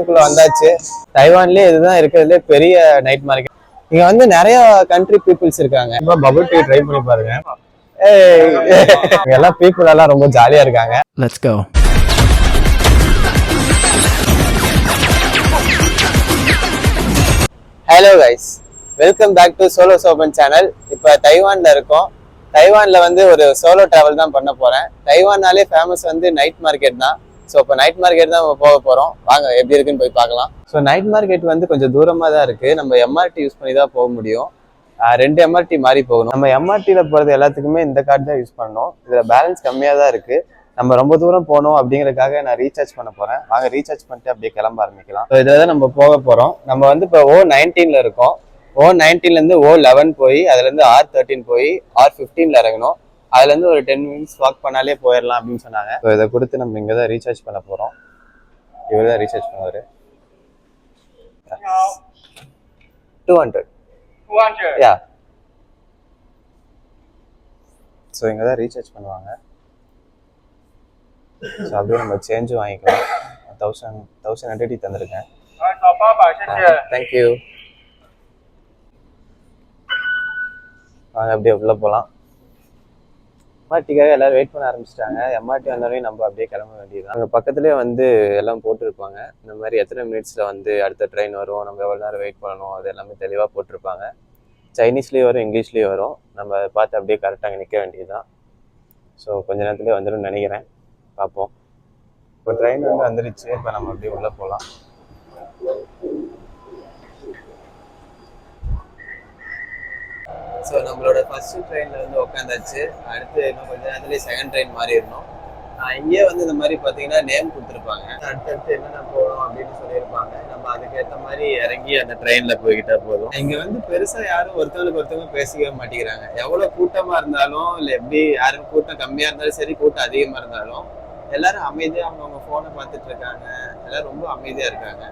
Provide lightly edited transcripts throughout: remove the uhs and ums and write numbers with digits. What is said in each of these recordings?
வந்தாச்சு. தைவான்லயே இதுதான் இருக்கிறதுலே பெரிய நைட் மார்க்கெட். இங்க வந்து நிறைய கண்ட்ரி பீப்புள்ஸ் இருக்காங்க. பபிள் டீ ட்ரை பண்ணி பாருங்க. எல்லாம் பீப்புள் எல்லாம் ரொம்ப ஜாலியா இருக்காங்க. Let's go. Hello guys, welcome back to solo Soban channel. இப்போ தைவான்ல இருக்கோம். தைவான்ல வந்து ஒரு சோலோ டிராவல் தான் பண்ண போறேன். தைவான்னாலே ஃபேமஸ் வந்து நைட் மார்க்கெட் தான். ஸோ இப்போ நைட் மார்க்கெட் தான் நம்ம போக போறோம். வாங்க எப்படி இருக்குன்னு போய் பார்க்கலாம். ஸோ நைட் மார்க்கெட் வந்து கொஞ்சம் தூரமா தான் இருக்கு. நம்ம எம்ஆர்டி யூஸ் பண்ணி தான் போக முடியும். 2 எம்ஆர்டி மாறி போகணும். நம்ம எம்ஆர்டியில போறது எல்லாத்துக்குமே இந்த கார்டு தான் யூஸ் பண்ணணும். இதுல பேலன்ஸ் கம்மியா தான் இருக்கு. நம்ம ரொம்ப தூரம் போகணும் அப்படிங்கறதுக்காக நான் ரீசார்ஜ் பண்ண போறேன். வாங்க ரீசார்ஜ் பண்ணிட்டு அப்படியே கிளம்ப ஆரம்பிக்கலாம். இதுல தான் நம்ம போக போறோம். நம்ம வந்து இப்போ O19ல இருக்கோம். O19ல இருந்து O11 போய் அதுல இருந்து R13 போய் R15ல இறங்கணும். அதுல இருந்து ஒரு 10 minutes வாக் பண்ணாலே போயிடலாம் அப்படின்னு சொன்னாங்க. இதை கொடுத்து நம்ம இங்கதான் ரீசார்ஜ் பண்ண போறோம். இவர் தான் ரீசார்ஜ் பண்ணுவாரு. 200. யா. ஸோ இங்கே தான் ரீசார்ஜ் பண்ணுவாங்க. ஸோ அப்படியே நம்ம சேஞ்சும் வாங்கிக்கலாம். 1000 தந்திருக்கேன். தேங்க்யூ. வாங்க அப்படியே உள்ள போகலாம். எம்ஆர்டிக்காக எல்லாரும் வெயிட் பண்ண ஆரம்பிச்சிட்டாங்க. எம்ஆர்டி வந்தாலும் நம்ம அப்படியே கிளம்ப வேண்டியது. அங்கே பக்கத்துலேயே வந்து எல்லாம் போட்டிருப்பாங்க. இந்த மாதிரி எத்தனை மினிட்ஸில் வந்து அடுத்த ட்ரெயின் வரும், நம்ம எவ்வளோ நேரம் வெயிட் பண்ணணும், அது எல்லாமே தெளிவாக போட்டிருப்பாங்க. சைனீஸ்லேயும் வரும், இங்கிலீஷ்லேயும் வரும். நம்ம அதை பார்த்து அப்படியே கரெக்டாக நிற்க வேண்டியதுதான். ஸோ கொஞ்ச நேரத்துலேயே வந்துடும் நினைக்கிறேன். பார்ப்போம். இப்போ ட்ரெயின் வந்து வந்துருச்சு. இப்போ நம்ம அப்படியே உள்ளே போகலாம். ஸோ நம்மளோட ஃபர்ஸ்ட் ட்ரெயினில் வந்து உட்காந்தாச்சு. அடுத்து இன்னும் கொஞ்ச நேரத்துலேயே செகண்ட் ட்ரெயின் மாறிடணும். இங்கே வந்து இந்த மாதிரி பார்த்தீங்கன்னா நேம் கொடுத்துருப்பாங்க. அடுத்தடுத்து என்னென்ன போகணும் அப்படின்னு சொல்லியிருப்பாங்க. நம்ம அதுக்கேற்ற மாதிரி இறங்கி அந்த ட்ரெயினில் போய்கிட்டா போதும். இங்கே வந்து பெருசாக யாரும் ஒருத்தவங்களுக்கு ஒருத்தவங்க பேசிக்கவே மாட்டேங்கிறாங்க. எவ்வளோ கூட்டமாக இருந்தாலும் இல்லை எப்படி யாரும் கூட்டம் கம்மியாக இருந்தாலும் சரி, கூட்டம் அதிகமாக இருந்தாலும் எல்லாரும் அமைதியாக அவங்கவுங்க ஃபோனை பார்த்துட்டு இருக்காங்க. எல்லாரும் ரொம்ப அமைதியாக இருக்காங்க.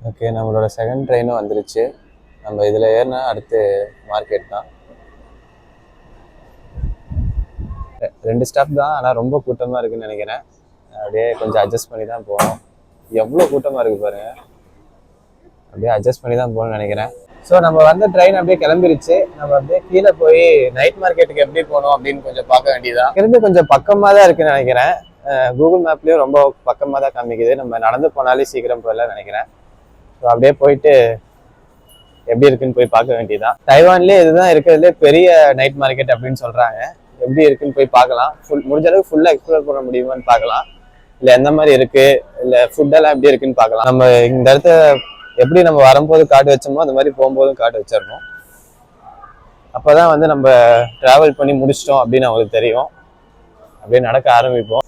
ஓகே, நம்மளோட செகண்ட் ட்ரெயினும் வந்துருச்சு. நம்ம இதில் ஏறினா அடுத்து மார்க்கெட் தான். 2 ஸ்டாப் தான், ஆனால் ரொம்ப கூட்டமாக இருக்குன்னு நினைக்கிறேன். அப்படியே கொஞ்சம் அட்ஜஸ்ட் பண்ணி தான் போகணும். எவ்வளோ கூட்டமாக இருக்குது பாருங்க. அப்படியே அட்ஜஸ்ட் பண்ணி தான் போகணும்னு நினைக்கிறேன். ஸோ நம்ம வந்த ட்ரெயின் அப்படியே கிளம்பிருச்சு. நம்ம அப்படியே கீழே போய் நைட் மார்க்கெட்டுக்கு எப்படி போகணும் அப்படின்னு கொஞ்சம் பார்க்க வேண்டியதான். இருந்து கொஞ்சம் பக்கமாக தான் இருக்குன்னு நினைக்கிறேன். கூகுள் மேப்லேயும் ரொம்ப பக்கமாக தான் காமிக்குது. நம்ம நடந்து போனாலே சீக்கிரம் போயிடலாம் நினைக்கிறேன். ஸோ அப்படியே போயிட்டு எப்படி இருக்குன்னு போய் பார்க்க வேண்டியதான். தைவான்லேயே இதுதான் இருக்கிறதுலே பெரிய நைட் மார்க்கெட் அப்படின்னு சொல்கிறாங்க. எப்படி இருக்குன்னு போய் பார்க்கலாம். முடிஞ்ச அளவுக்கு ஃபுல்லாக எக்ஸ்ப்ளோர் பண்ண முடியுமான்னு பார்க்கலாம். இல்லை எந்த மாதிரி இருக்கு, இல்லை ஃபுட்டெல்லாம் எப்படி இருக்குன்னு பார்க்கலாம். நம்ம இந்த இடத்த எப்படி நம்ம வரும்போது கார்டு வச்சோமோ அந்த மாதிரி போகும்போதும் கார்டு வச்சிடணும். அப்போதான் வந்து நம்ம ட்ராவல் பண்ணி முடிச்சிட்டோம் அப்படின்னு அவங்களுக்கு தெரியும். அப்படியே நடக்க ஆரம்பிப்போம்.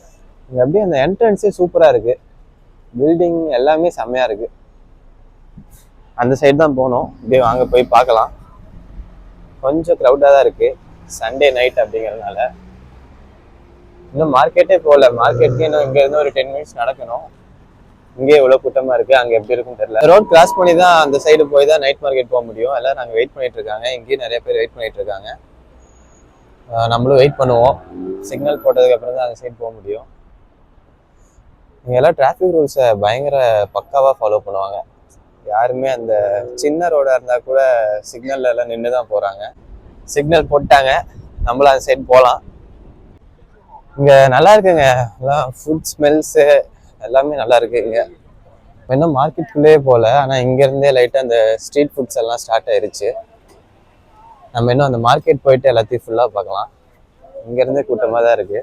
இங்கே அப்படியே அந்த என்ட்ரன்ஸே சூப்பராக இருக்கு. பில்டிங் எல்லாமே செம்மையா இருக்கு. அந்த சைடு தான் போகணும். அப்படியே வாங்க போய் பார்க்கலாம். கொஞ்சம் க்ரௌடாக தான் இருக்கு, சண்டே நைட் அப்படிங்கிறதுனால. இன்னும் மார்க்கெட்டே போகல. மார்க்கெட்டுக்கு இன்னும் இங்க இருந்து ஒரு 10 minutes நடக்கணும். இங்கே எவ்வளவு கூட்டமா இருக்கு, அங்க எப்படி இருக்குன்னு தெரியல. ரோட் கிராஸ் பண்ணி தான் அந்த சைடு போய் தான் நைட் மார்க்கெட் போக முடியும். எல்லாரும் நாங்கள் வெயிட் பண்ணிட்டு இருக்காங்க. இங்கேயும் நிறைய பேர் வெயிட் பண்ணிட்டு இருக்காங்க. நம்மளும் வெயிட் பண்ணுவோம். சிக்னல் போட்டதுக்கு அப்புறம் தான் அந்த சைடு போக முடியும். இங்க எல்லாம் டிராஃபிக் ரூல்ஸை பயங்கர பக்காவா ஃபாலோ பண்ணுவாங்க. யாருமே அந்த சின்ன ரோடா இருந்தா கூட சிக்னல்ல எல்லாம் நின்று தான் போறாங்க. சிக்னல் போட்டாங்க, நம்மளும் அந்த சைடு போகலாம். இங்கே நல்லா இருக்குங்க. எல்லாம் ஃபுட் ஸ்மெல்ஸு எல்லாமே நல்லா இருக்கு. இங்கே இன்னும் மார்க்கெட்டுக்குள்ளேயே போகல, ஆனால் இங்கேருந்தே லைட்டாக அந்த ஸ்ட்ரீட் ஃபுட்ஸ் எல்லாம் ஸ்டார்ட் ஆயிடுச்சு. நம்ம இன்னும் அந்த மார்க்கெட் போயிட்டு எல்லாத்தையும் ஃபுல்லாக பார்க்கலாம். இங்கேருந்தே கூட்டமாக தான் இருக்கு.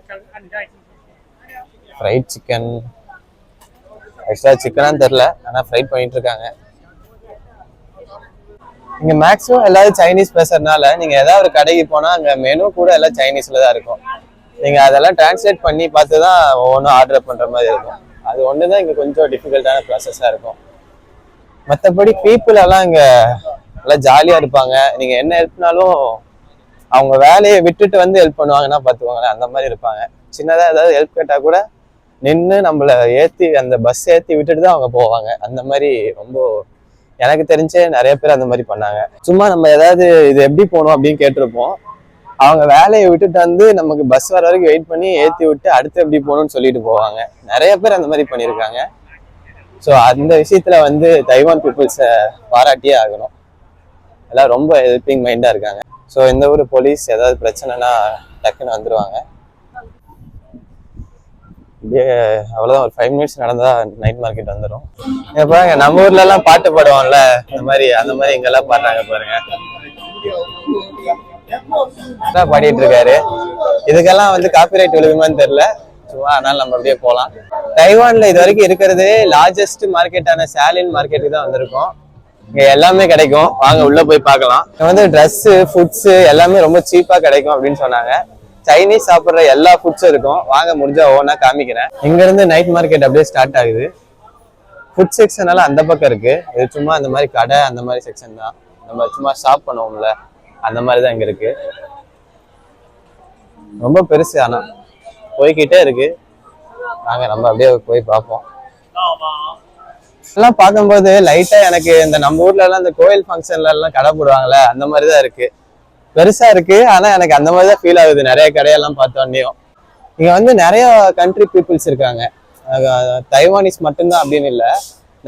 ஃப்ரைட் சிக்கன், ஆக்சுவலாக சிக்கனான்னு தெரில, ஆனால் ஃப்ரைட் பண்ணிட்டு இருக்காங்க. இங்க மேக்ஸிமம் எல்லாரும் சைனீஸ் பேசுறதுனால நீங்க ஏதாவது ஒரு கடைக்கு போனா அங்க மெனு கூட எல்லாம் சைனீஸ்ல தான் இருக்கும். நீங்க அதெல்லாம் டிரான்ஸ்லேட் பண்ணி பார்த்து தான் ஒவ்வொன்றும் ஆர்டர் பண்ற மாதிரி இருக்கும். அது ஒண்ணுதான் இங்க கொஞ்சம் டிஃபிகல்ட்டான ப்ராசஸா இருக்கும். மற்றபடி பீப்புள் எல்லாம் இங்க நல்லா ஜாலியா இருப்பாங்க. நீங்க என்ன ஹெல்ப்னாலும் அவங்க வேலையை விட்டுட்டு வந்து ஹெல்ப் பண்ணுவாங்கன்னா பார்த்துவாங்களேன், அந்த மாதிரி இருப்பாங்க. சின்னதா ஏதாவது ஹெல்ப் கேட்டா கூட நின்று நம்மள ஏற்றி அந்த பஸ் ஏற்றி விட்டுட்டு தான் அவங்க போவாங்க. அந்த மாதிரி ரொம்ப எனக்கு தெரிஞ்சே நிறைய பேர் அந்த மாதிரி பண்ணாங்க. சும்மா நம்ம ஏதாவது இது எப்படி போகணும் அப்படின்னு கேட்டிருப்போம். அவங்க வேலையை விட்டுட்டு வந்து நமக்கு பஸ் வர வரைக்கும் வெயிட் பண்ணி ஏற்றி விட்டு அடுத்து எப்படி போகணும்னு சொல்லிட்டு போவாங்க. நிறைய பேர் அந்த மாதிரி பண்ணியிருக்காங்க. ஸோ அந்த விஷயத்துல வந்து தைவான் பீப்புள்ஸை பாராட்டியே ஆகணும். எல்லாம் ரொம்ப ஹெல்பிங் மைண்டா இருக்காங்க. ஸோ இந்த ஊர் போலீஸ் ஏதாவது பிரச்சனைனா டக்குன்னு வந்துடுவாங்க. இப்படியே அவ்வளோதான், ஒரு 5 மினிட்ஸ் நடந்தா நைட் மார்க்கெட் வந்துடும். பாருங்க, நம்ம ஊர்ல எல்லாம் பாட்டு பாடுவோம்ல, அந்த மாதிரி இங்கெல்லாம் பாடுறாங்க பாருங்க. பாடிட்டு இருக்காரு. இதுக்கெல்லாம் வந்து காப்பிரைட் விழுகுமான்னு தெரியல, சும்மா அதனால நம்ம அப்படியே போகலாம். தைவான்ல இது வரைக்கும் இருக்கிறது லார்ஜஸ்ட் மார்க்கெட்டான சாலின் மார்க்கெட்டுக்கு தான் வந்திருக்கோம். இங்க எல்லாமே கிடைக்கும், வாங்க உள்ள போய் பார்க்கலாம். இங்க வந்து ட்ரெஸ், ஃபுட்ஸ் எல்லாமே ரொம்ப சீப்பா கிடைக்கும் அப்படின்னு சொன்னாங்க. சைனீஸ் சாப்பிட்ற எல்லா ஃபுட்ஸும் இருக்கும். வாங்க முடிஞ்சா ஒவ்வொன்றா காமிக்கிறேன். இங்க இருந்து நைட் மார்க்கெட் அப்படியே ஸ்டார்ட் ஆகுது. ஃபுட் செக்ஷன் எல்லாம் அந்த பக்கம் இருக்கு. இது சும்மா அந்த மாதிரி கடை அந்த மாதிரி செக்ஷன் தான். நம்ம சும்மா ஷாப் பண்ணுவோம்ல, அந்த மாதிரி தான் இங்க இருக்கு. ரொம்ப பெருசு, ஆனா போய்கிட்டே இருக்கு. வாங்க நம்ம அப்படியே போய் பார்ப்போம். எல்லாம் பார்க்கும்போது லைட்டா எனக்கு இந்த நம்ம ஊர்ல எல்லாம் இந்த கோயில் ஃபங்க்ஷன்ல எல்லாம் கடை போடுவாங்கல்ல, அந்த மாதிரிதான் இருக்கு. பெருசா இருக்கு, ஆனா எனக்கு அந்த மாதிரிதான் ஃபீல் ஆகுது. நிறைய கடையெல்லாம் பார்த்தோன்னையும். இங்க வந்து நிறைய கண்ட்ரி பீப்புள்ஸ் இருக்காங்க. தைவானிஸ் மட்டும்தான் அப்படின்னு இல்லை,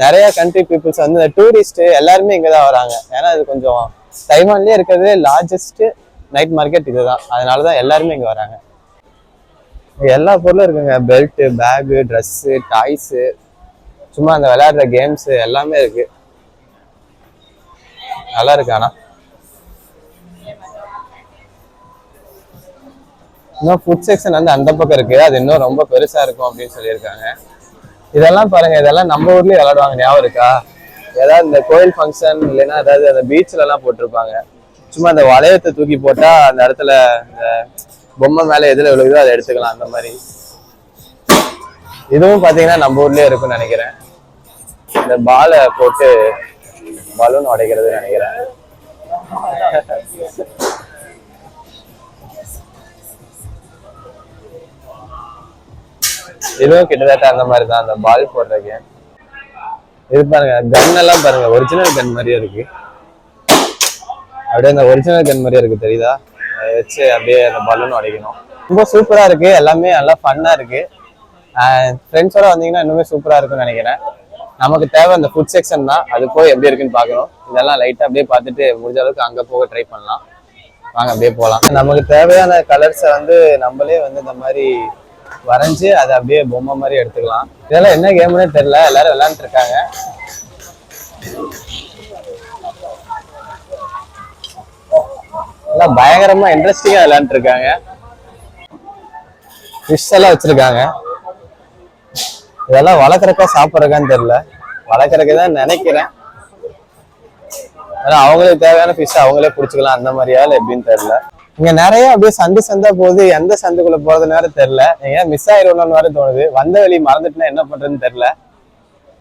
நிறைய கண்ட்ரி பீப்புள்ஸ் வந்து இந்த டூரிஸ்ட் எல்லாருமே இங்கதான் வராங்க. ஏன்னா இது கொஞ்சம் தைவான்லயே இருக்கிறது லார்ஜஸ்ட் நைட் மார்க்கெட் இதுதான். அதனாலதான் எல்லாருமே இங்க வராங்க. எல்லா பொருளும் இருக்குங்க. பெல்ட், பேகு, ட்ரெஸ்ஸு, டாய்ஸு, சும்மா அந்த விளையாடுற கேம்ஸ் எல்லாமே இருக்கு. நல்லா இருக்கு. ஆனா இன்னும் ஃபுட் செக்ஷன் வந்து அந்த பக்கம் இருக்கு, அது இன்னும் ரொம்ப பெருசா இருக்கும் அப்படின்னு சொல்லியிருக்காங்க. இதெல்லாம் பாருங்க, இதெல்லாம் நம்ம ஊர்லயே விளையாடுவாங்க, ஞாபகம் இருக்கா? ஏதாவது இந்த கோயில் ஃபங்க்ஷன் இல்லைன்னா ஏதாவது அந்த பீச்ல எல்லாம் போட்டிருப்பாங்க. சும்மா அந்த வளையத்தை தூக்கி போட்டா அந்த இடத்துல இந்த பொம்மை மேல எதுல விழுகுதோ அதை எடுத்துக்கலாம், அந்த மாதிரி. இதுவும் பாத்தீங்கன்னா நம்ம ஊர்லயே இருக்குன்னு நினைக்கிறேன். இந்த பாலை போட்டு பலூன் உடைக்கிறது நினைக்கிறேன். இதுவும் கிட்டத்தட்ட அந்த மாதிரி தான், அந்த பால் போடுற கேம். இது பாருங்க, கன் எல்லாம் பாருங்க, ஒரிஜினல் கன் மாதிரியே இருக்கு. அப்படியே அந்த ஒரிஜினல் கன் மாதிரியே இருக்கு, தெரியுதா? வச்சு அப்படியே அந்த பலூன் உடைக்கணும். ரொம்ப சூப்பரா இருக்கு, எல்லாமே நல்லா ஃபன்னா இருக்கு. ஃப்ரெண்ட்ஸோட வந்தீங்கன்னா இன்னுமே சூப்பரா இருக்கும்னு நினைக்கிறேன். நமக்கு தேவை அந்த ஃபுட் செக்ஷன் தான், அது போய் எப்படி இருக்குன்னு பார்க்கணும். இதெல்லாம் லைட்டா அப்படியே பார்த்துட்டு முடிஞ்ச அளவுக்கு அங்க போக ட்ரை பண்ணலாம். வாங்க அப்படியே போகலாம். நமக்கு தேவையான கலர்ஸை வந்து நம்மளே வந்து இந்த மாதிரி வரைஞ்சு அதை அப்படியே பொம்மை மாதிரி எடுத்துக்கலாம். இதெல்லாம் என்ன கேம்னே தெரியல, எல்லாரும் விளையாண்டு இருக்காங்க. எல்லாம் பயங்கரமா இன்ட்ரெஸ்டிங்கா விளையாண்டு இருக்காங்க. ஃபிஷ் எல்லாம் வச்சிருக்காங்க. இதெல்லாம் வளர்க்குறக்கா சாப்பிட்றக்கான்னு தெரியல, வளர்க்குறக்குதான் நினைக்கிறேன். ஆனா அவங்களுக்கு தேவையான ஃபிஷ் அவங்களே பிடிச்சிக்கலாம், அந்த மாதிரியா இல்லை எப்படின்னு தெரியல. இங்க நிறைய அப்படியே சந்தா போகுது, எந்த சந்துக்குள்ள போறது நேரம் தெரியல. எங்க மிஸ் ஆயிடும்னு வேற தோணுது. வந்த வழி மறந்துட்டுனா என்ன பண்றதுன்னு தெரியல.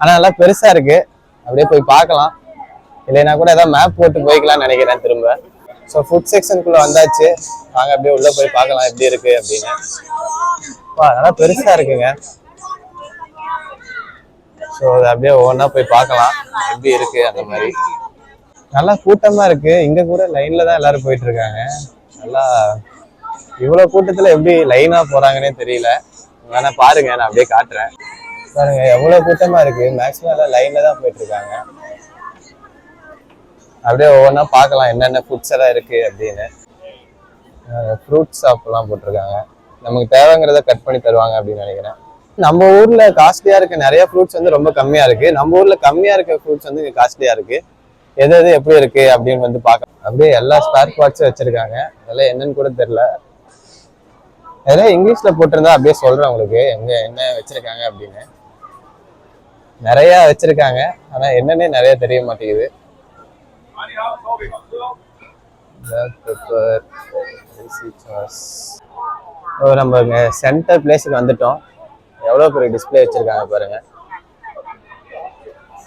ஆனா நல்லா பெருசா இருக்கு, அப்படியே போய் பார்க்கலாம். இல்லைன்னா கூட ஏதாவது மேப் போட்டு போய்க்கலாம்னு நினைக்கிறேன் திரும்ப. ஸோ ஃபுட் செக்ஷனுக்குள்ள வந்தாச்சு, வாங்க அப்படியே உள்ள போய் பார்க்கலாம் எப்படி இருக்கு அப்படின்னு. நல்லா பெருசா இருக்குங்க. ஸோ அதை அப்படியே ஒவ்வொன்றா போய் பார்க்கலாம் எப்படி இருக்கு அந்த மாதிரி. நல்லா கூட்டமா இருக்கு. இங்க கூட லைன்ல தான் எல்லாரும் போயிட்டு இருக்காங்க. நல்லா இவ்வளவு கூட்டத்துல எப்படி லைனா போறாங்கன்னே தெரியல. வேணா பாருங்க, நான் அப்படியே காட்டுறேன். பாருங்க எவ்வளவு கூட்டமா இருக்கு. மேக்சிமம் எல்லாம் லைன்ல தான் போயிட்டு இருக்காங்க. அப்படியே ஒவ்வொன்றா பார்க்கலாம் என்னென்ன ஃபுட்ஸ் எல்லாம் இருக்கு அப்படின்னு. ஃப்ரூட் ஷாப் எல்லாம் போட்டிருக்காங்க. நமக்கு தேவைங்கிறத கட் பண்ணி தருவாங்க அப்படின்னு நினைக்கிறேன். நம்ம ஊர்ல காஸ்ட்லியா இருக்க நிறைய ஃப்ரூட்ஸ் வந்து ரொம்ப கம்மியா இருக்கு. நம்ம ஊர்ல கம்மியா இருக்க ஃப்ரூட்ஸ் வந்து காஸ்ட்லியா இருக்கு. எது எது எப்படி இருக்கு அப்படின்னு வந்து பார்க்கலாம். அப்படியே எல்லா ஸ்பேர் பார்ட்ஸும் வச்சிருக்காங்க. அதெல்லாம் என்னன்னு கூட தெரியல. அதெல்லாம் இங்கிலீஷ்ல போட்டிருந்தா அப்படியே சொல்றேன் உங்களுக்கு எங்க என்ன வச்சிருக்காங்க அப்படின்னு. நிறைய வச்சிருக்காங்க, ஆனா என்னன்னே நிறைய தெரிய மாட்டேங்குது. நம்ம சென்டர் பிளேஸுக்கு வந்துட்டோம். எவ்வளவு பெரிய டிஸ்பிளே வச்சிருக்காங்க பாருங்க.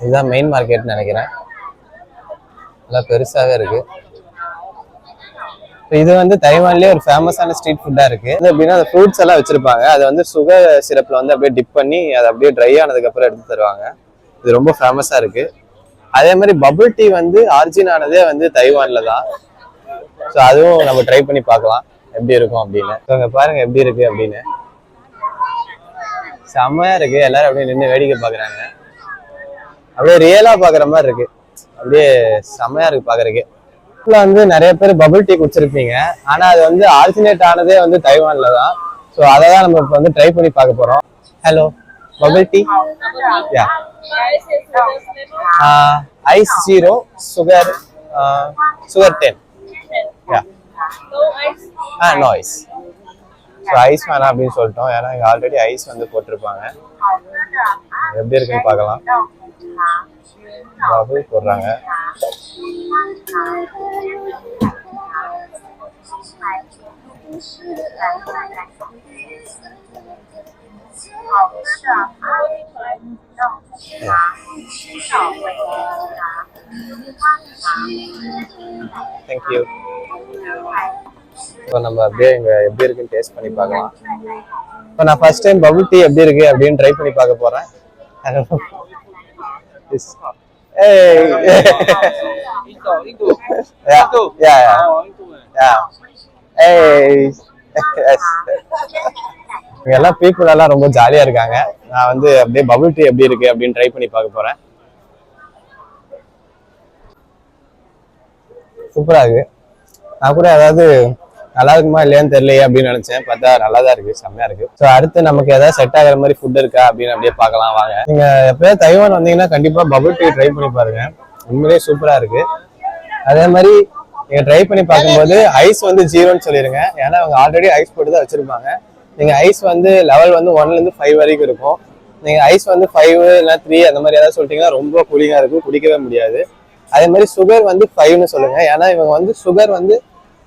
இதுதான் மெயின் மார்க்கெட்னு நினைக்கிறேன். நல்லா பெருசாவே இருக்கு. இது வந்து தைவான்லயே ஒரு ஃபேமஸான ஸ்ட்ரீட் ஃபுட்டா இருக்கு. எப்படின்னா அந்த ஃப்ரூட்ஸ் எல்லாம் வச்சிருப்பாங்க. அதை வந்து சுகர் சிரப்ல வந்து அப்படியே டிப் பண்ணி அதை அப்படியே ட்ரை ஆனதுக்கு அப்புறம் எடுத்து தருவாங்க. இது ரொம்ப ஃபேமஸா இருக்கு. அதே மாதிரி பபிள் டீ வந்து ஆரிஜின் ஆனதே வந்து தைவான்ல தான். ஸோ அதுவும் நம்ம ட்ரை பண்ணி பார்க்கலாம் எப்படி இருக்கும் அப்படின்னு. இங்க பாருங்க எப்படி இருக்கு அப்படின்னு. செம்மையா இருக்கு. எல்லாரும் அப்படியே நின்று வேடிக்கை பாக்குறாங்க. அப்படியே ரியலா பாக்குற மாதிரி இருக்கு. அப்படியே செமையா இருக்கு பாக்குறதுக்கு. இதுல வந்து நிறைய பேர் பபிள் டீ குடிச்சிருப்பீங்க. ஆனா அது வந்து ஆரிஜினேட் ஆனதே வந்து தைவான்ல தான். ஸோ அதை தான் நம்ம இப்போ வந்து ட்ரை பண்ணி பார்க்க போறோம். Hello, bubble tea. Yeah. Ice 0, sugar sugar 10. Yeah. No ice. So ice வேணாம் அப்படின்னு சொல்லிட்டோம். ஏன்னா இங்கே ஆல்ரெடி ஐஸ் வந்து போட்டிருப்பாங்க. எப்படி இருக்குன்னு பார்க்கலாம். பபிள் போடுறாங்க. தேங்க்யூ. இப்போ நம்ம அப்படியே இங்கே எப்படி இருக்குன்னு டேஸ்ட் பண்ணி பார்க்கலாம். இப்போ நான் ஃபர்ஸ்ட் டைம் பபிள் டீ எப்படி இருக்கு அப்படின்னு ட்ரை பண்ணி பார்க்க போறேன். எல்லாம் பீப்புள் எல்லாம் ரொம்ப ஜாலியா இருக்காங்க. நான் வந்து அப்படியே பபிள் டீ எப்படி இருக்கு அப்படின்னு ட்ரை பண்ணி பார்க்க போறேன். சூப்பரா இருக்கு. நான் கூட அதாவது நல்லா இருக்குமா இல்லையான்னு தெரியலையே அப்படின்னு நினைச்சேன். பார்த்தா நல்லா தான் இருக்கு, செம்மையா இருக்கு. ஸோ அடுத்து நமக்கு ஏதாவது செட் ஆகிற மாதிரி ஃபுட் இருக்கா அப்படின்னு அப்படியே பார்க்கலாம் வாங்க. நீங்க எப்பயாவது தைவான் வந்தீங்கன்னா கண்டிப்பா பபிள் டீ ட்ரை பண்ணி பாருங்க. உண்மையிலேயே சூப்பரா இருக்கு. அதே மாதிரி நீங்க ட்ரை பண்ணி பார்க்கும்போது ஐஸ் வந்து 0ன்னு சொல்லிருங்க. ஏன்னா அவங்க ஆல்ரெடி ஐஸ் போட்டு தான் வச்சிருப்பாங்க. நீங்க ஐஸ் வந்து லெவல் வந்து 1ல இருந்து 5 வரைக்கும் இருக்கும். நீங்க ஐஸ் வந்து 5 இல்லை 3 அந்த மாதிரி ஏதாவது சொல்லிட்டீங்கன்னா ரொம்ப கூலிங்கா இருக்கும், குடிக்கவே முடியாது. அதே மாதிரி சுகர் வந்து 5ன்னு சொல்லுங்க. ஏன்னா இவங்க வந்து சுகர் வந்து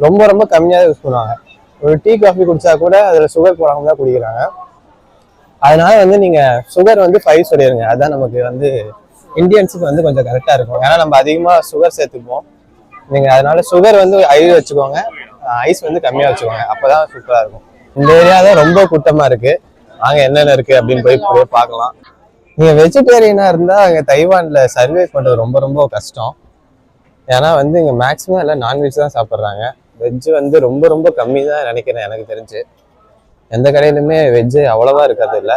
ரொம்ப ரொம்ப கம்மியாக யூஸ் பண்ணுவாங்க. ஒரு டீ காஃபி குடிச்சா கூட அதில் சுகர் போடாம தான் குடிக்கிறாங்க. அதனால வந்து நீங்க சுகர் வந்து 5 சொல்லிடுங்க. அதான் நமக்கு வந்து இந்தியன்ஸுக்கு வந்து கொஞ்சம் கரெக்டா இருக்கும். ஏன்னா நம்ம அதிகமாக சுகர் சேர்த்துப்போம். நீங்க அதனால சுகர் வந்து 5 வச்சுக்கோங்க, ஐஸ் வந்து கம்மியா வச்சுக்கோங்க. அப்பதான் சூப்பரா இருக்கும். இந்த ஏரியா தான் ரொம்ப கூட்டமா இருக்கு. அங்க என்னென்ன இருக்கு அப்படின்னு போய் பார்க்கலாம். நீங்க வெஜிடேரியனா இருந்தா அங்க தைவான்ல சர்வே பண்றது ரொம்ப ரொம்ப கஷ்டம். ஏன்னா வந்து இங்க மேக்சிமம் எல்லாம் நான்வெஜ் தான் சாப்பிட்றாங்க. வெஜ் வந்து ரொம்ப ரொம்ப கம்மி தான் நினைக்கிறேன் எனக்கு தெரிஞ்சு. எந்த கடையிலுமே வெஜ்ஜு அவ்வளவா இருக்காது இல்லை.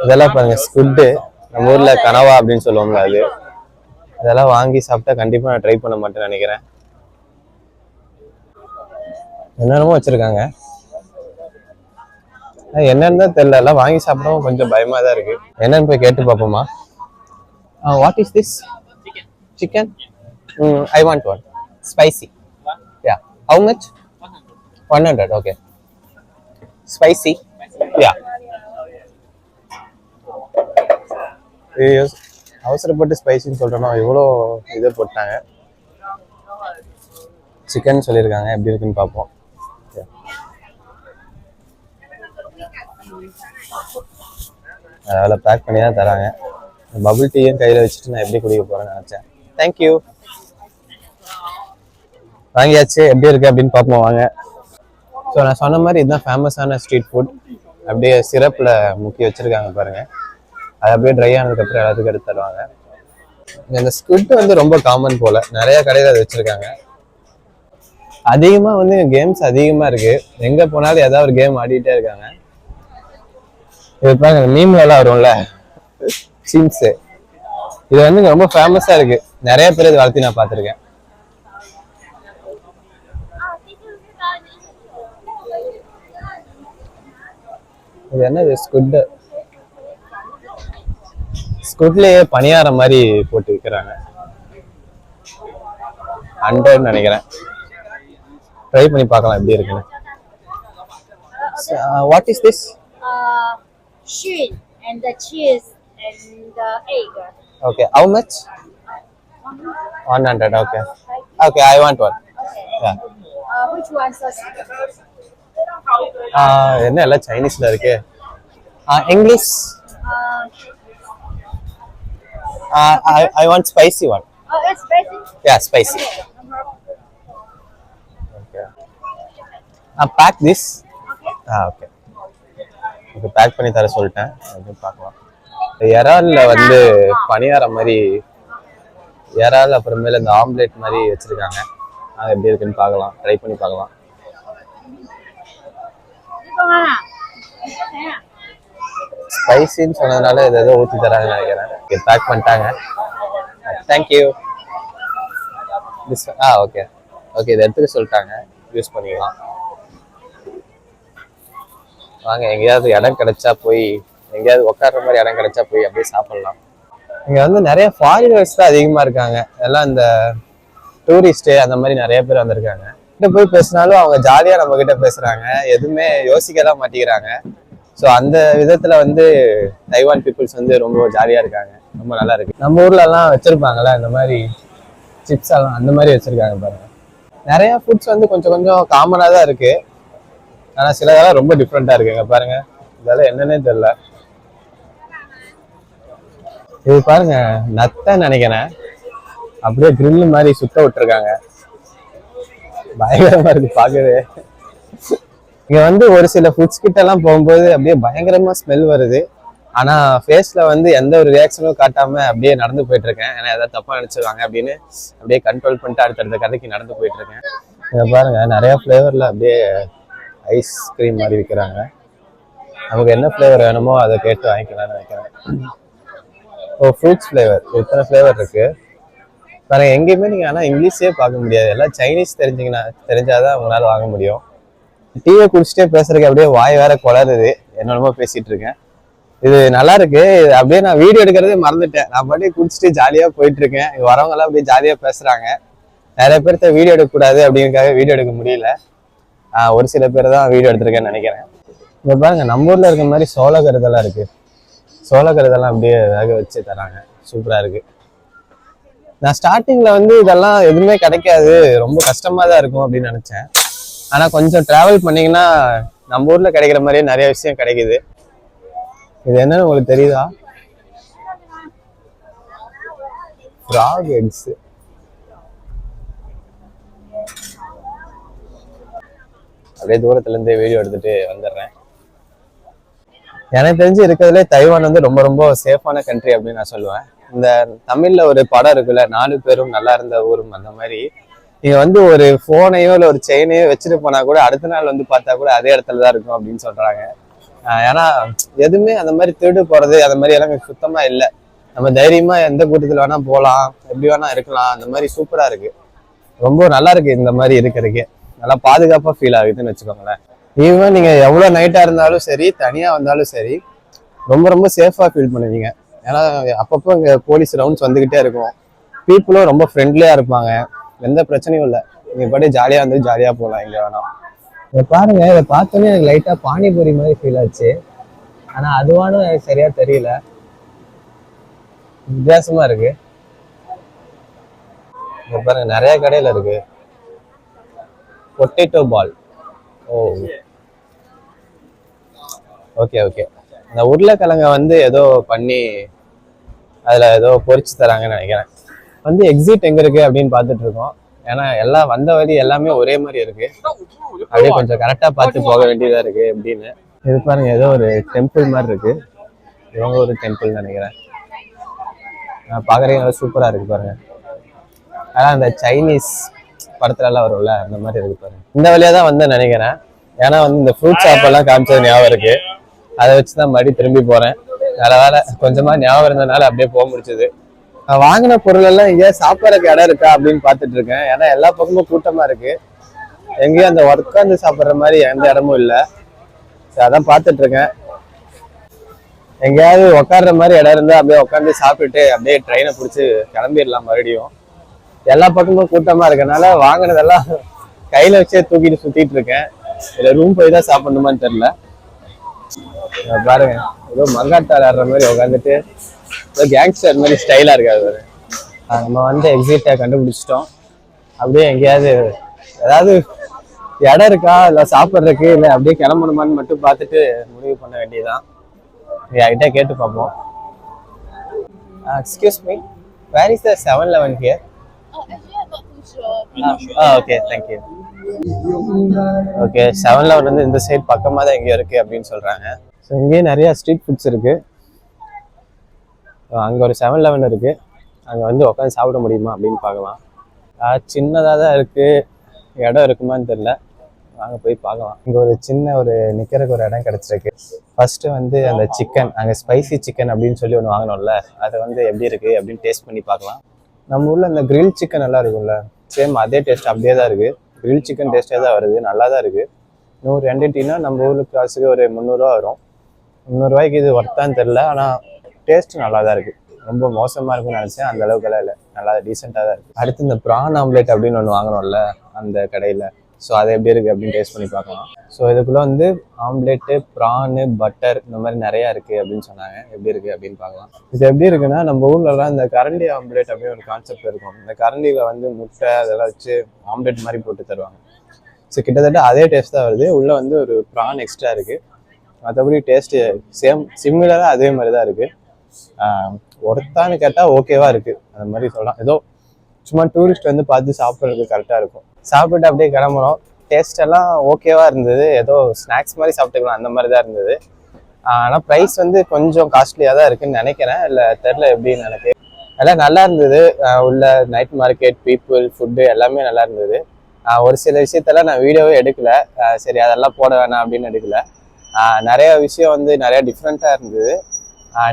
இதெல்லாம் பாருங்க, ஸ்குட்டு. நம்ம ஊர்ல கனவா அப்படின்னு சொல்லுவோம்ல, அது அதெல்லாம் வாங்கி சாப்பிட்டா கண்டிப்பா நான் ட்ரை பண்ண மாட்டேன்னு நினைக்கிறேன். என்னென்னமோ வச்சிருக்காங்க, என்னன்னு தான் தெரியல. எல்லாம் வாங்கி சாப்பிடவும் கொஞ்சம் பயமா தான் இருக்கு. என்னன்னு போய் கேட்டு பார்ப்போமா? What is this? Chicken. I want one spicy. Yeah. How much? 100. Okay. Spicy. Yeah. அவசரப்பட்டு ஸ்பைசின்னு சொல்றோம். இவ்வளோ இதை போட்டாங்க. சிக்கன் சொல்லியிருக்காங்க. எப்படி இருக்குன்னு பார்ப்போம். அதில் பேக் பண்ணி தான் தராங்க. பபிள் டீயும் கையில் வச்சுட்டு நான் எப்படி குடிக்க போறேன்னு நினைச்சேன். தேங்க்யூ. வாங்கியாச்சு. எப்படி இருக்கு அப்படின்னு பார்ப்போம் வாங்க. ஸோ நான் சொன்ன மாதிரி இதுதான் ஃபேமஸான ஸ்ட்ரீட் ஃபுட். அப்படியே சிரப்பில் முக்கி வச்சுருக்காங்க பாருங்கள். அது அப்படியே ட்ரை ஆனதுக்கப்புறம் எல்லாத்துக்கும் எடுத்து தருவாங்க. இந்த ஸ்குட் வந்து ரொம்ப காமன் போல், நிறைய கடையில் அதை வச்சுருக்காங்க. அதிகமாக வந்து கேம்ஸ் அதிகமாக இருக்குது. எங்கே போனாலும் ஏதாவது ஒரு கேம் ஆடிட்டே இருக்காங்க. இது பாருங்க, மீம்லாம் வரும்ல, சிம்ஸு. இது வந்து ரொம்ப ஃபேமஸாக இருக்குது. நிறைய பேர் இது வளர்த்தி நான் பார்த்துருக்கேன். இது என்னது? ஸ்குட்டு. ஸ்குட்லயே பணியாரம் மாதிரி போட்டு விற்கிறாங்க. 100 நினைக்கிறேன். ட்ரை பண்ணி பார்க்கலாம் எப்படி இருக்குன்னு. What is this? Shrimp and the cheese and the egg. Okay, how much? 100. Okay. Okay, I want one. Yeah. Which one, sir? என்ன எல்லாம் சைனீஸ்ல இருக்கு. English. I want spicy one. Oh, it's spicy? Yeah, spicy. Okay. Pack this. Okay. Okay, pack பண்ணி தர சொல்லிட்டேன். அது பார்க்கலாம். இறால்ல வந்து பணியாரம் மாதிரி இறால் அப்புறமேல இந்த ஆம்லெட் மாதிரி வச்சிருக்காங்க. அது எப்படி இருக்குன்னு பார்க்கலாம், ட்ரை பண்ணி பார்க்கலாம். ஸ்பைசின்னு சொன்னதுனால இது ஏதோ ஊற்றி தராங்கன்னு நினைக்கிறேன். பேக் பண்ணிட்டாங்க. தேங்க்யூ. ஓகே ஓகே, இதை எடுத்துக்க சொல்லிட்டாங்க, யூஸ் பண்ணிக்கலாம். வாங்க, எங்கேயாவது இடம் கிடைச்சா போய், எங்கேயாவது உட்கார்ற மாதிரி இடம் கிடைச்சா போய் அப்படியே சாப்பிடலாம். இங்க வந்து நிறைய ஃபாரினர்ஸ் தான் அதிகமா இருக்காங்க. எல்லாம் இந்த டூரிஸ்ட் அந்த மாதிரி நிறைய பேர் வந்திருக்காங்க. கிட்ட போய் பேசினாலும் அவங்க ஜாலியா நம்ம கிட்ட பேசுறாங்க, எதுவுமே யோசிக்கலாம் மாட்டேங்கிறாங்க. ஸோ அந்த விதத்துல வந்து தைவான் பீப்புள்ஸ் வந்து ரொம்ப ஜாலியா இருக்காங்க, ரொம்ப நல்லா இருக்கு. நம்ம ஊர்ல எல்லாம் வச்சிருப்பாங்கல்ல இந்த மாதிரி சிப்ஸ் எல்லாம், அந்த மாதிரி வச்சிருக்காங்க பாருங்க. நிறைய ஃபுட்ஸ் வந்து கொஞ்சம் கொஞ்சம் காமனா தான் இருக்கு, ஆனா சிலதெல்லாம் ரொம்ப டிஃப்ரெண்டா இருக்குங்க பாருங்க. இதெல்லாம் என்னன்னே தெரியல. இது பாருங்க, நத்தைன்னு நினைக்கிறேன். அப்படியே கிரில் மாதிரி சுத்த விட்டுருக்காங்க, பயங்கரமா இருக்கு பாக்கவே. இங்க வந்து ஒரு சில ஃபுட்ஸ் கிட்ட எல்லாம் போகும்போது அப்படியே பயங்கரமா ஸ்மெல் வருது. ஆனா ஃபேஸ்ல வந்து எந்த ஒரு ரியாக்ஷனும் காட்டாம அப்படியே நடந்து போயிட்டு இருக்கேன். ஏன்னா ஏதாவது தப்பா நினைச்சிருவாங்க அப்படின்னு அப்படியே கண்ட்ரோல் பண்ணிட்டு அடுத்தடுத்த கதைக்கு நடந்து போயிட்டு இருக்கேன். இங்க பாருங்க, நிறைய ஃபிளேவர்ல அப்படியே ஐஸ்கிரீம் மாதிரி விற்கிறாங்க. நமக்கு என்ன ஃபிளேவர் வேணுமோ அதை கேட்டு வாங்கிக்கலாம்னு நினைக்கிறேன். ஃப்ரூட்ஸ் ஃபிளேவர், இத்தனை ஃபிளேவர் இருக்கு பாருங்க. எங்கேயுமே நீங்க ஆனா இங்கிலீஷே பார்க்க முடியாது, எல்லாம் சைனீஸ் தெரிஞ்சாதான் உங்களால வாங்க முடியும். டீயை குடிச்சிட்டே பேசுறதுக்கு அப்படியே வாய் வேற குளருது, என்னென்னமோ பேசிட்டு இருக்கேன். இது நல்லா இருக்கு. அப்படியே நான் வீடியோ எடுக்கிறதே மறந்துட்டேன், நான் பாட்டுக்கு குடிச்சிட்டு ஜாலியா போயிட்டு இருக்கேன். வரவங்க எல்லாம் அப்படியே ஜாலியா பேசுறாங்க. நிறைய பேர்த்த வீடியோ எடுக்கக்கூடாது அப்படிங்கிறதுக்காக வீடியோ எடுக்க முடியல. ஒரு சில பேர் தான் வீடியோ எடுத்திருக்கேன்னு நினைக்கிறேன். இப்போ பாருங்க, நம்ம ஊர்ல இருக்க மாதிரி சோளக்கருதெல்லாம் இருக்கு. சோளக்கருதெல்லாம் அப்படியே வேக வச்சு தராங்க, சூப்பரா இருக்கு. நான் ஸ்டார்டிங்ல வந்து இதெல்லாம் எதுவுமே கிடைக்காது, ரொம்ப கஷ்டமா தான் இருக்கும் அப்படின்னு நினைச்சேன். ஆனா கொஞ்சம் டிராவல் பண்ணீங்கன்னா நம்ம ஊர்ல கிடைக்கிற மாதிரியே நிறைய விஷயம் கிடைக்குது. இது என்னன்னு உங்களுக்கு தெரியுதா? Frock X. அப்படியே தூரத்துல இருந்தே வீடியோ எடுத்துட்டு வந்துடுறேன். எனக்கு தெரிஞ்சு இருக்கிறதுலே தைவான் வந்து ரொம்ப ரொம்ப சேஃபான கண்ட்ரி அப்படின்னு நான் சொல்லுவேன். இந்த தமிழ்ல ஒரு படம் இருக்குல்ல, 4 பேரும் நல்லா இருந்த ஊரும், அந்த மாதிரி நீங்க வந்து ஒரு போனையோ இல்லை ஒரு செயினையோ வச்சுட்டு போனா கூட அடுத்த நாள் வந்து பார்த்தா கூட அதே இடத்துல தான் இருக்கும் அப்படின்னு சொல்றாங்க. ஏன்னா எதுவுமே அந்த மாதிரி திருடு போறது அந்த மாதிரி எல்லாம் சுத்தமா இல்லை. நம்ம தைரியமா எந்த கூட்டத்தில் வேணா போகலாம், எப்படி வேணா இருக்கலாம். அந்த மாதிரி சூப்பரா இருக்கு, ரொம்ப நல்லா இருக்கு. இந்த மாதிரி இருக்கிறதுக்கே நல்லா பாதுகாப்பா ஃபீல் ஆகுதுன்னு வச்சுக்கோங்களேன். ஈவன் நீங்க எவ்வளவு நைட்டா இருந்தாலும் சரி, தனியா வந்தாலும் சரி, ரொம்ப ரொம்ப சேஃபா ஃபீல் பண்ணுவீங்க. ஏன்னா அப்பப்போ இங்க போலீஸ் ரவுண்ட்ஸ் வந்துகிட்டே இருக்கும். பீப்புளும் ரொம்ப ஃப்ரெண்ட்லியா இருப்பாங்க, எந்த பிரச்சனையும் இல்லை. நீங்க பாட்டு ஜாலியா வந்து ஜாலியா போகலாம் எங்க வேணாம். இதை பாருங்க, இதை பார்த்தோன்னே எனக்கு லைட்டா பானிபூரி மாதிரி ஃபீல் ஆச்சு. ஆனா அதுவானும் எனக்கு சரியா தெரியல, வித்தியாசமா இருக்கு. இங்க பாருங்க, நிறைய கடையில இருக்கு. பொட்டேட்டோ பால். ஓ ஓகே ஓகே. இந்த உருளைக்கிழங்க வந்து ஏதோ பண்ணி அதுல ஏதோ பொரிச்சு தராங்கன்னு நினைக்கிறேன். வந்து எக்ஸிட் எங்க இருக்கு அப்படின்னு பார்த்துட்டு இருக்கோம். ஏன்னா எல்லாம் வந்த வழி எல்லாமே ஒரே மாதிரி இருக்கு, அப்படியே கொஞ்சம் கரெக்டா பார்த்து போக வேண்டியதா இருக்கு அப்படின்னு. இது பாருங்க, ஏதோ ஒரு டெம்பிள் மாதிரி இருக்கு. இவங்க ஒரு டெம்பிள் நினைக்கிறேன். பாக்குறீங்க, சூப்பரா இருக்கு பாருங்க. ஆனா அந்த சைனீஸ் படத்துல எல்லாம் வரும்ல, அந்த மாதிரி இருக்கு பாருங்க. இந்த வழியா தான் வந்து நினைக்கிறேன். ஏன்னா வந்து இந்த ஃப்ரூட் ஷாப் எல்லாம் காமிச்சது ஞாபகம் இருக்கு, அதை வச்சுதான் மறுபடியும் திரும்பி போறேன். வேற கொஞ்சமா ஞாபகம் இருந்ததுனால அப்படியே போக முடிச்சது. வாங்கின பொருள் எல்லாம் எங்கேயா சாப்பிட்றதுக்கு இடம் இருக்கா அப்படின்னு பார்த்துட்டு இருக்கேன். ஏன்னா எல்லா பக்கமும் கூட்டமா இருக்கு, எங்கேயும் அந்த உட்காந்து சாப்பிட்ற மாதிரி எந்த இடமும் இல்லை. அதான் பார்த்துட்டு இருக்கேன். எங்கேயாவது உட்கார்ற மாதிரி இடம் இருந்தா அப்படியே உட்காந்து சாப்பிட்டுட்டு அப்படியே ட்ரெயினை பிடிச்சி கிளம்பிடலாம் மறுபடியும். எல்லா பக்கமும் கூட்டமா இருக்கனால வாங்கினதெல்லாம் கையில வச்சே தூக்கிட்டு சுத்திட்டு இருக்கேன். இல்ல ரூம் போய் தான் சாப்பிடணுமான்னு தெரியல. பாருங்க, ஏதோ மங்காட்டா விளையாடுற மாதிரி உட்காந்துட்டு ஏதோ கேங்ஸ்டர் மாதிரி ஸ்டைலா இருக்காது. நம்ம வந்து எக்ஸிட்டை கண்டுபிடிச்சிட்டோம். அப்படியே எங்கேயாவது ஏதாவது இடம் இருக்கா இல்லை சாப்பிட்றதுக்கு, இல்லை அப்படியே கிளம்பணுமான்னு மட்டும் பார்த்துட்டு முடிவு பண்ண வேண்டியதுதான். யார்கிட்ட கேட்டு பார்ப்போம். Excuse me, where is the 7-Eleven here? Okay, thank you. Okay, 7-Eleven வந்து இந்த சைட் பக்கமாக தான் எங்கேயோ இருக்கு அப்படின்னு சொல்றாங்க. ஸோ இங்கேயே நிறைய ஸ்ட்ரீட் ஃபுட்ஸ் இருக்கு. அங்கே ஒரு 7-Eleven இருக்கு, அங்கே வந்து உட்காந்து சாப்பிட முடியுமா அப்படின்னு பார்க்கலாம். சின்னதாக தான் இருக்கு, இடம் இருக்குமான்னு தெரியல. வாங்க போய் பார்க்கலாம். இங்கே ஒரு சின்ன ஒரு நிற்கிறதுக்கு ஒரு இடம் கிடச்சிருக்கு. ஃபர்ஸ்ட்டு வந்து அந்த சிக்கன், அங்கே ஸ்பைசி சிக்கன் அப்படின்னு சொல்லி ஒன்று வாங்கினோம்ல, அதை வந்து எப்படி இருக்குது அப்படின்னு டேஸ்ட் பண்ணி பார்க்கலாம். நம்ம ஊரில் இந்த கிரில் சிக்கன் நல்லா இருக்கும்ல, சேம் அதே டேஸ்ட் அப்படியே தான் இருக்குது. கிரில் சிக்கன் டேஸ்ட்டே தான் வருது, நல்லா தான் இருக்குது. 100 என்டிட்டினா நம்ம ஊருக்கு காசுக்கு ஒரு 300 வரும். 300 இது ஒர்த்தான்னு தெரில, ஆனால் டேஸ்ட் நல்லா தான் இருக்குது. ரொம்ப மோசமாக இருக்கும்னு நினச்சேன், அந்த அளவுக்குலாம் இல்லை, நல்லா டீசெண்டாக தான் இருக்குது. அடுத்து இந்த ப்ரான் ஆம்லேட் அப்படின்னு ஒன்று வாங்கினோம்ல அந்த கடையில், ஸோ அது எப்படி இருக்குது அப்படின்னு டேஸ்ட் பண்ணி பார்க்கலாம். ஸோ இதுக்குள்ளே வந்து ஆம்லேட்டு, ப்ரானு, பட்டர் இந்த மாதிரி நிறையா இருக்குது அப்படின்னு சொன்னாங்க. எப்படி இருக்குது அப்படின்னு பார்க்கலாம். இது எப்படி இருக்குன்னா, நம்ம ஊர்லலாம் இந்த கரண்டி ஆம்லேட் அப்படின்னு ஒரு கான்செப்ட் இருக்கும். இந்த கரண்டியில் வந்து முட்டை அதெல்லாம் வச்சு ஆம்லேட் மாதிரி போட்டு தருவாங்க. ஸோ கிட்டத்தட்ட அதே டேஸ்ட் தான் வருது. உள்ளே வந்து ஒரு ப்ரான் எக்ஸ்ட்ரா இருக்குது. மற்றபடி டேஸ்ட்டு சிமிலராக அதே மாதிரி தான் இருக்குது. ஒருத்தான்னு கேட்டால் ஓகேவா இருக்குது, அந்த மாதிரி சொல்லலாம். ஏதோ சும்மா டூரிஸ்ட் வந்து பார்த்து சாப்பிட்றதுக்கு கரெக்டாக இருக்கும். சாப்பிட்டு அப்படியே கிளம்புறோம். டேஸ்ட் எல்லாம் ஓகேவா இருந்தது, ஏதோ ஸ்நாக்ஸ் மாதிரி சாப்பிட்டுக்கலாம் அந்த மாதிரி தான் இருந்தது. ஆனால் ப்ரைஸ் வந்து கொஞ்சம் காஸ்ட்லியாக தான் இருக்குன்னு நினைக்கிறேன், இல்லை தெரில எப்படின்னு எனக்கு. எல்லாம் நல்லா இருந்தது. உள்ள நைட் மார்க்கெட், பீப்புள், ஃபுட்டு எல்லாமே நல்லா இருந்தது. ஒரு சில விஷயத்தெல்லாம் நான் வீடியோவே எடுக்கல, சரி அதெல்லாம் போட வேணாம் அப்படின்னு எடுக்கல. நிறைய விஷயம் வந்து நிறைய டிஃப்ரெண்ட்டாக இருந்தது.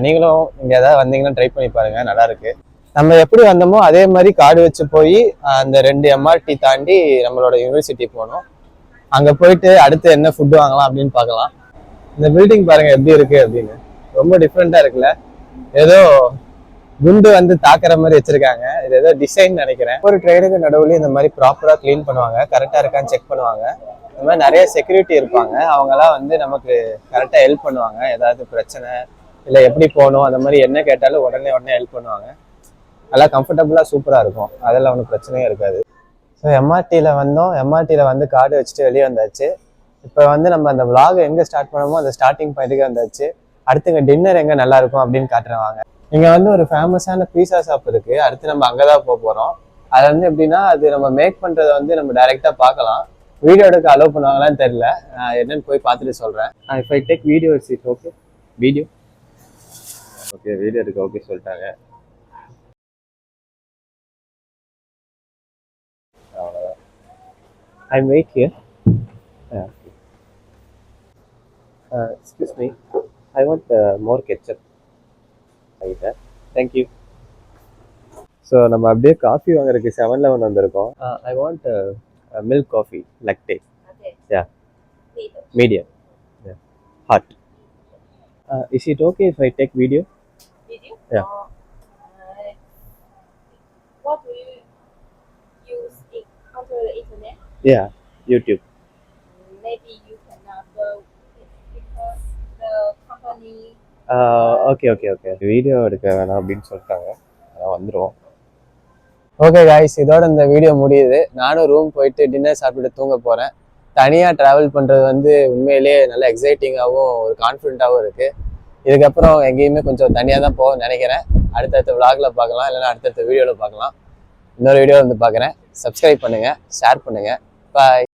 நீங்களும் இங்கே ஏதாவது வந்தீங்கன்னா ட்ரை பண்ணி பாருங்கள், நல்லா இருக்கு. நம்ம எப்படி வந்தோமோ அதே மாதிரி கார்டு வச்சு போய் அந்த 2 MRT தாண்டி நம்மளோட யூனிவர்சிட்டி போகணும். அங்கே போயிட்டு அடுத்து என்ன ஃபுட்டு வாங்கலாம் அப்படின்னு பார்க்கலாம். இந்த பில்டிங் பாருங்க எப்படி இருக்கு அப்படின்னு, ரொம்ப டிஃப்ரெண்ட்டாக இருக்குல்ல. ஏதோ குண்டு வந்து தாக்குற மாதிரி வச்சிருக்காங்க. இது ஏதோ டிசைன் நினைக்கிறேன். ஒரு ட்ரெயினுக்கு நடுவுலையும் இந்த மாதிரி ப்ராப்பராக க்ளீன் பண்ணுவாங்க, கரெக்டாக இருக்கான்னு செக் பண்ணுவாங்க. இந்த மாதிரி நிறைய செக்யூரிட்டி இருப்பாங்க, அவங்களாம் வந்து நமக்கு கரெக்டாக ஹெல்ப் பண்ணுவாங்க. ஏதாவது பிரச்சனை இல்லை எப்படி போகணும் அந்த மாதிரி என்ன கேட்டாலும் உடனே ஹெல்ப் பண்ணுவாங்க. நல்லா கம்ஃபர்டபுளாக சூப்பராக இருக்கும், அதெல்லாம் ஒன்றும் பிரச்சனையும் இருக்காது. ஸோ எம்ஆர்டியில் வந்தோம். எம்ஆர்டியில் வந்து கார்டு வச்சுட்டு வெளியே வந்தாச்சு. இப்போ வந்து நம்ம அந்த விளாக் எங்கே ஸ்டார்ட் பண்ணோமோ அந்த ஸ்டார்டிங் பாயிண்ட்டுக்கு வந்தாச்சு. அடுத்து இங்கே டின்னர் எங்கே நல்லா இருக்கும் அப்படின்னு காட்டுறவாங்க. இங்கே வந்து ஒரு ஃபேமஸான பீஸா ஷாப் இருக்குது. அடுத்து நம்ம அங்கே தான் போக போகிறோம். அது வந்து எப்படின்னா, அது நம்ம மேக் பண்ணுறதை வந்து நம்ம டைரெக்டாக பார்க்கலாம். வீடியோ எடுக்க அலோவ் பண்ணுவாங்களான்னு தெரியல, என்னன்னு போய் பார்த்துட்டு சொல்கிறேன். If I take video it's it okay? Video okay, video எடுக்க ஓகே சொல்லிட்டாங்க. அவ்வளோதான். I wait here. Excuse me, I want more ketchup. ரைட்டா, தேங்க்யூ. ஸோ நம்ம அப்படியே காஃபி வாங்குறதுக்கு 7-Eleven வந்திருக்கோம். I want milk coffee latte. Okay. Yeah, medium. Hot. Is it okay if I take video? Video? Yeah. What do you use it onto the internet? Yeah, YouTube. Maybe you cannot go because the company. Okay okay okay, video எடுக்க வேணாம் அப்படின்னு சொல்லிட்டாங்க, அதான் வந்துடுவோம். Okay guys, இதோட இந்த video முடியுது. நானும் ரூம் போயிட்டு டின்னர் சாப்பிட்டு தூங்க போகிறேன். தனியாக ட்ராவல் பண்ணுறது வந்து உண்மையிலேயே நல்ல எக்ஸைட்டிங்காகவும் ஒரு கான்ஃபிடென்ட்டாகவும் இருக்குது. இதுக்கப்புறம் எங்கேயுமே கொஞ்சம் தனியாக தான் போக நினைக்கிறேன். அடுத்தடுத்த விளாகில் பார்க்கலாம், இல்லைன்னா அடுத்தடுத்த வீடியோவில் பார்க்கலாம். இன்னொரு வீடியோ வந்து பார்க்குறேன். சப்ஸ்கிரைப் பண்ணுங்கள், ஷேர் பண்ணுங்கள். பாய்.